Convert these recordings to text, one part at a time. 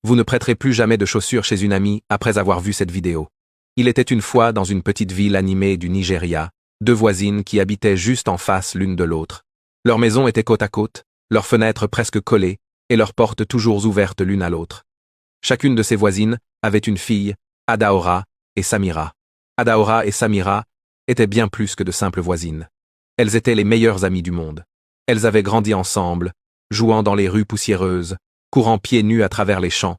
Vous ne prêterez plus jamais de chaussures chez une amie après avoir vu cette vidéo. Il était une fois dans une petite ville animée du Nigeria, deux voisines qui habitaient juste en face l'une de l'autre. Leurs maisons étaient côte à côte, leurs fenêtres presque collées, et leurs portes toujours ouvertes l'une à l'autre. Chacune de ces voisines avait une fille, Adaora et Samira. Adaora et Samira étaient bien plus que de simples voisines. Elles étaient les meilleures amies du monde. Elles avaient grandi ensemble, jouant dans les rues poussiéreuses, courant pieds nus à travers les champs,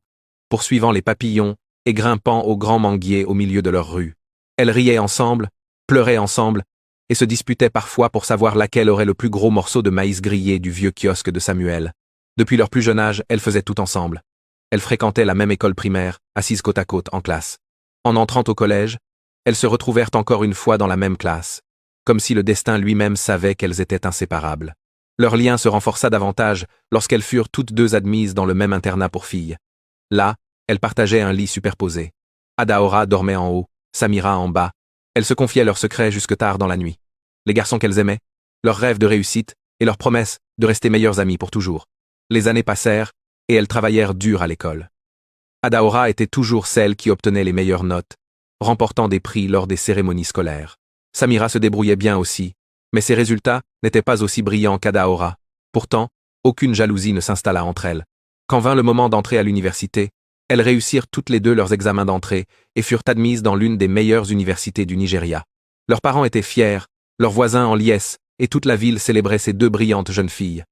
poursuivant les papillons et grimpant aux grands manguiers au milieu de leur rue. Elles riaient ensemble, pleuraient ensemble, et se disputaient parfois pour savoir laquelle aurait le plus gros morceau de maïs grillé du vieux kiosque de Samuel. Depuis leur plus jeune âge, elles faisaient tout ensemble. Elles fréquentaient la même école primaire, assises côte à côte en classe. En entrant au collège, elles se retrouvèrent encore une fois dans la même classe, comme si le destin lui-même savait qu'elles étaient inséparables. Leur lien se renforça davantage lorsqu'elles furent toutes deux admises dans le même internat pour filles. Là, elles partageaient un lit superposé. Adaora dormait en haut, Samira en bas. Elles se confiaient leurs secrets jusque tard dans la nuit. Les garçons qu'elles aimaient, leurs rêves de réussite et leurs promesses de rester meilleures amies pour toujours. Les années passèrent et elles travaillèrent dur à l'école. Adaora était toujours celle qui obtenait les meilleures notes, remportant des prix lors des cérémonies scolaires. Samira se débrouillait bien aussi, mais ses résultats n'étaient pas aussi brillants qu'Adaora. Pourtant, aucune jalousie ne s'installa entre elles. Quand vint le moment d'entrer à l'université, elles réussirent toutes les deux leurs examens d'entrée et furent admises dans l'une des meilleures universités du Nigeria. Leurs parents étaient fiers, leurs voisins en liesse, et toute la ville célébrait ces deux brillantes jeunes filles.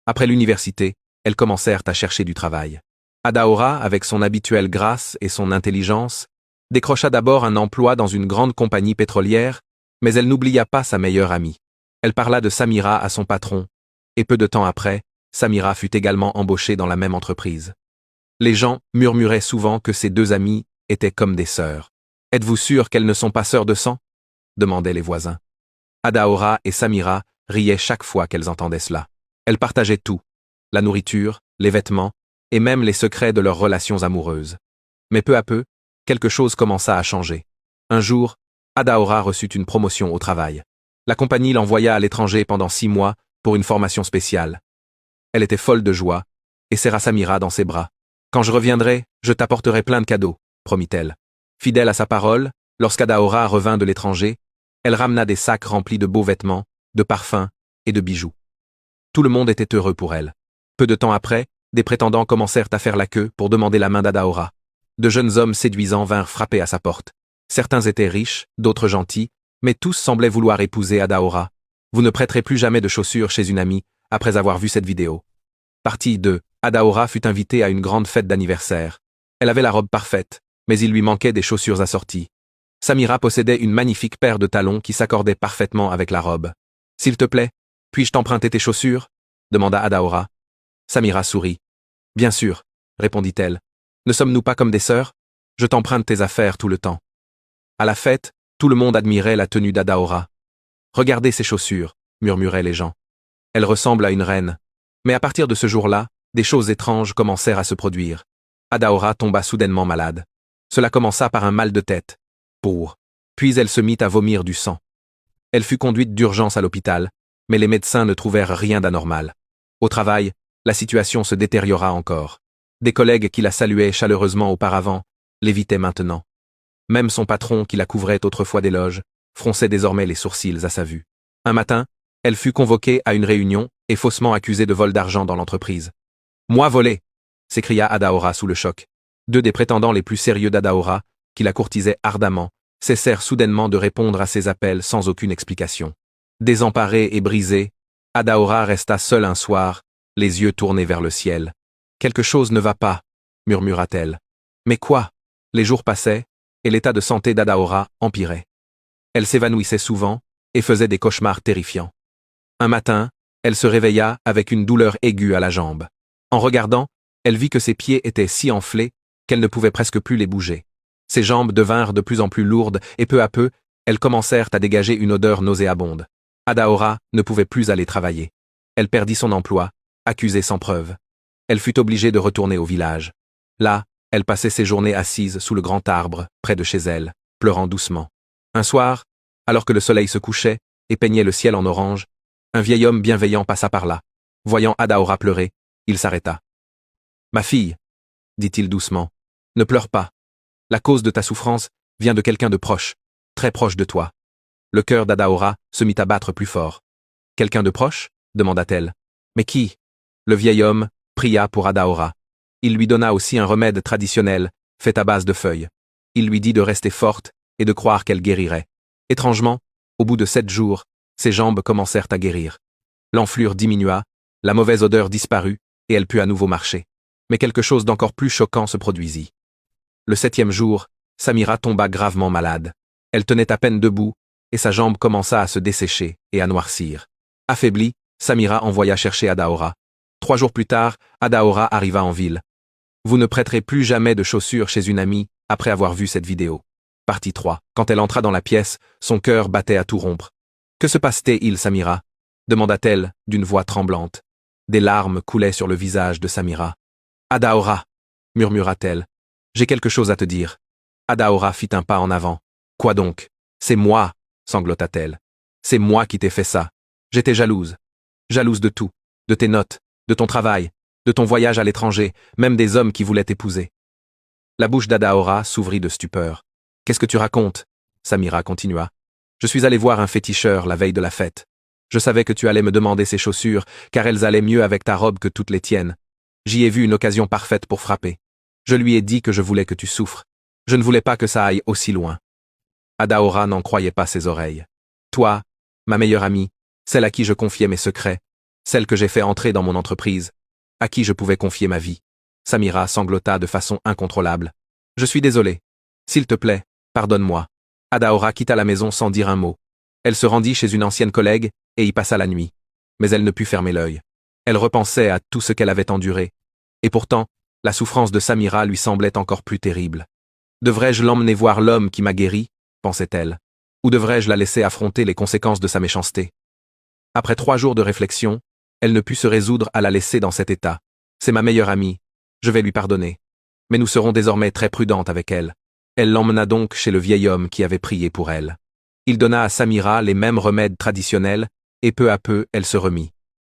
Après l'université, elles commencèrent à chercher du travail. Adaora, avec son habituelle grâce et son intelligence, décrocha d'abord un emploi dans une grande compagnie pétrolière, mais elle n'oublia pas sa meilleure amie. Elle parla de Samira à son patron, et peu de temps après, Samira fut également embauchée dans la même entreprise. Les gens murmuraient souvent que ces deux amies étaient comme des sœurs. « Êtes-vous sûr qu'elles ne sont pas sœurs de sang ?» demandaient les voisins. Adaora et Samira riaient chaque fois qu'elles entendaient cela. Elles partageaient tout, la nourriture, les vêtements, et même les secrets de leurs relations amoureuses. Mais peu à peu, quelque chose commença à changer. Un jour, Adaora reçut une promotion au travail. La compagnie l'envoya à l'étranger pendant 6 mois pour une formation spéciale. Elle était folle de joie et serra Samira dans ses bras. « Quand je reviendrai, je t'apporterai plein de cadeaux », promit-elle. Fidèle à sa parole, lorsqu'Adaora revint de l'étranger, elle ramena des sacs remplis de beaux vêtements, de parfums et de bijoux. Tout le monde était heureux pour elle. Peu de temps après, des prétendants commencèrent à faire la queue pour demander la main d'Adaora. De jeunes hommes séduisants vinrent frapper à sa porte. Certains étaient riches, d'autres gentils, mais tous semblaient vouloir épouser Adaora. Vous ne prêterez plus jamais de chaussures chez une amie après avoir vu cette vidéo. Partie 2. Adaora fut invitée à une grande fête d'anniversaire. Elle avait la robe parfaite, mais il lui manquait des chaussures assorties. Samira possédait une magnifique paire de talons qui s'accordait parfaitement avec la robe. « S'il te plaît, puis-je t'emprunter tes chaussures ?» demanda Adaora. Samira sourit. « Bien sûr, » répondit-elle. « Ne sommes-nous pas comme des sœurs? Je t'emprunte tes affaires tout le temps. » À la fête, tout le monde admirait la tenue d'Adaora. « Regardez ses chaussures » murmuraient les gens. « Elle ressemble à une reine. » Mais à partir de ce jour-là, des choses étranges commencèrent à se produire. Adaora tomba soudainement malade. Cela commença par un mal de tête. Puis elle se mit à vomir du sang. Elle fut conduite d'urgence à l'hôpital, mais les médecins ne trouvèrent rien d'anormal. Au travail, la situation se détériora encore. Des collègues qui la saluaient chaleureusement auparavant l'évitaient maintenant. Même son patron, qui la couvrait autrefois d'éloges, fronçait désormais les sourcils à sa vue. Un matin, elle fut convoquée à une réunion et faussement accusée de vol d'argent dans l'entreprise. « Moi volé !» s'écria Adaora sous le choc. Deux des prétendants les plus sérieux d'Adaora, qui la courtisaient ardemment, cessèrent soudainement de répondre à ses appels sans aucune explication. Désemparée et brisée, Adaora resta seule un soir, les yeux tournés vers le ciel. « Quelque chose ne va pas », murmura-t-elle. « Mais quoi ?» Les jours passaient, et l'état de santé d'Adaora empirait. Elle s'évanouissait souvent et faisait des cauchemars terrifiants. Un matin, elle se réveilla avec une douleur aiguë à la jambe. En regardant, elle vit que ses pieds étaient si enflés qu'elle ne pouvait presque plus les bouger. Ses jambes devinrent de plus en plus lourdes et peu à peu, elles commencèrent à dégager une odeur nauséabonde. Adaora ne pouvait plus aller travailler. Elle perdit son emploi, accusée sans preuve. Elle fut obligée de retourner au village. Là, elle passait ses journées assise sous le grand arbre, près de chez elle, pleurant doucement. Un soir, alors que le soleil se couchait et peignait le ciel en orange, un vieil homme bienveillant passa par là. Voyant Adaora pleurer, il s'arrêta. « Ma fille, dit-il doucement. Ne pleure pas. La cause de ta souffrance vient de quelqu'un de proche, très proche de toi. Le cœur d'Adaora se mit à battre plus fort. Quelqu'un de proche? Demanda-t-elle. Mais qui? Le vieil homme pria pour Adaora. Il lui donna aussi un remède traditionnel, fait à base de feuilles. Il lui dit de rester forte et de croire qu'elle guérirait. Étrangement, au bout de 7 jours, ses jambes commencèrent à guérir. L'enflure diminua, la mauvaise odeur disparut, et elle put à nouveau marcher. Mais quelque chose d'encore plus choquant se produisit. Le 7e jour, Samira tomba gravement malade. Elle tenait à peine debout, et sa jambe commença à se dessécher et à noircir. Affaiblie, Samira envoya chercher Adaora. 3 jours plus tard, Adaora arriva en ville. Vous ne prêterez plus jamais de chaussures chez une amie après avoir vu cette vidéo. Partie 3. Quand elle entra dans la pièce, son cœur battait à tout rompre. Que se passe-t-il, Samira? Demanda-t-elle d'une voix tremblante. Des larmes coulaient sur le visage de Samira. Adaora, murmura-t-elle. J'ai quelque chose à te dire. Adaora fit un pas en avant. Quoi donc? C'est moi, sanglota-t-elle. C'est moi qui t'ai fait ça. J'étais jalouse. Jalouse de tout. De tes notes, de ton travail, de ton voyage à l'étranger, même des hommes qui voulaient t'épouser. La bouche d'Adaora s'ouvrit de stupeur. Qu'est-ce que tu racontes? Samira continua. Je suis allé voir un féticheur la veille de la fête. Je savais que tu allais me demander ces chaussures, car elles allaient mieux avec ta robe que toutes les tiennes. J'y ai vu une occasion parfaite pour frapper. Je lui ai dit que je voulais que tu souffres. Je ne voulais pas que ça aille aussi loin. Adaora n'en croyait pas ses oreilles. Toi, ma meilleure amie, celle à qui je confiais mes secrets, celle que j'ai fait entrer dans mon entreprise, à qui je pouvais confier ma vie. Samira sanglota de façon incontrôlable. Je suis désolé. S'il te plaît, pardonne-moi. Adaora quitta la maison sans dire un mot. Elle se rendit chez une ancienne collègue et y passa la nuit. Mais elle ne put fermer l'œil. Elle repensait à tout ce qu'elle avait enduré. Et pourtant, la souffrance de Samira lui semblait encore plus terrible. Devrais-je l'emmener voir l'homme qui m'a guéri, pensait-elle, ou devrais-je la laisser affronter les conséquences de sa méchanceté? Après 3 jours de réflexion, elle ne put se résoudre à la laisser dans cet état. C'est ma meilleure amie, je vais lui pardonner. Mais nous serons désormais très prudentes avec elle. Elle l'emmena donc chez le vieil homme qui avait prié pour elle. Il donna à Samira les mêmes remèdes traditionnels, et peu à peu elle se remit.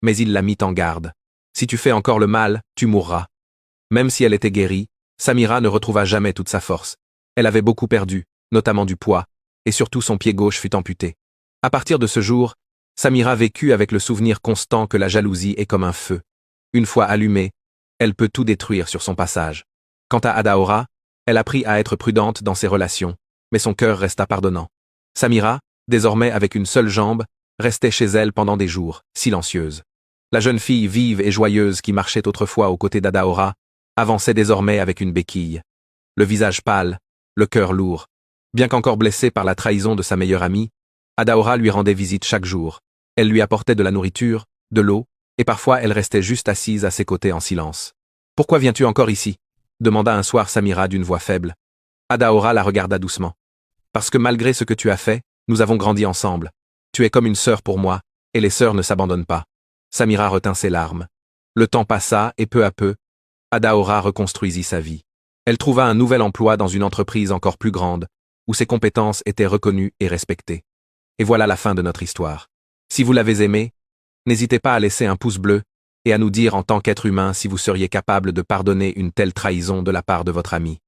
Mais il la mit en garde. Si tu fais encore le mal, tu mourras. Même si elle était guérie, Samira ne retrouva jamais toute sa force. Elle avait beaucoup perdu, notamment du poids, et surtout son pied gauche fut amputé. À partir de ce jour, Samira vécut avec le souvenir constant que la jalousie est comme un feu. Une fois allumée, elle peut tout détruire sur son passage. Quant à Adaora, elle apprit à être prudente dans ses relations, mais son cœur resta pardonnant. Samira, désormais avec une seule jambe, restait chez elle pendant des jours, silencieuse. La jeune fille vive et joyeuse qui marchait autrefois aux côtés d'Adaora, avançait désormais avec une béquille. Le visage pâle, le cœur lourd. Bien qu'encore blessée par la trahison de sa meilleure amie, Adaora lui rendait visite chaque jour. Elle lui apportait de la nourriture, de l'eau, et parfois elle restait juste assise à ses côtés en silence. « Pourquoi viens-tu encore ici ?» demanda un soir Samira d'une voix faible. Adaora la regarda doucement. « Parce que malgré ce que tu as fait, nous avons grandi ensemble. Tu es comme une sœur pour moi, et les sœurs ne s'abandonnent pas. » Samira retint ses larmes. Le temps passa et peu à peu, Adaora reconstruisit sa vie. Elle trouva un nouvel emploi dans une entreprise encore plus grande, où ses compétences étaient reconnues et respectées. Et voilà la fin de notre histoire. Si vous l'avez aimé, n'hésitez pas à laisser un pouce bleu et à nous dire en tant qu'être humain si vous seriez capable de pardonner une telle trahison de la part de votre ami.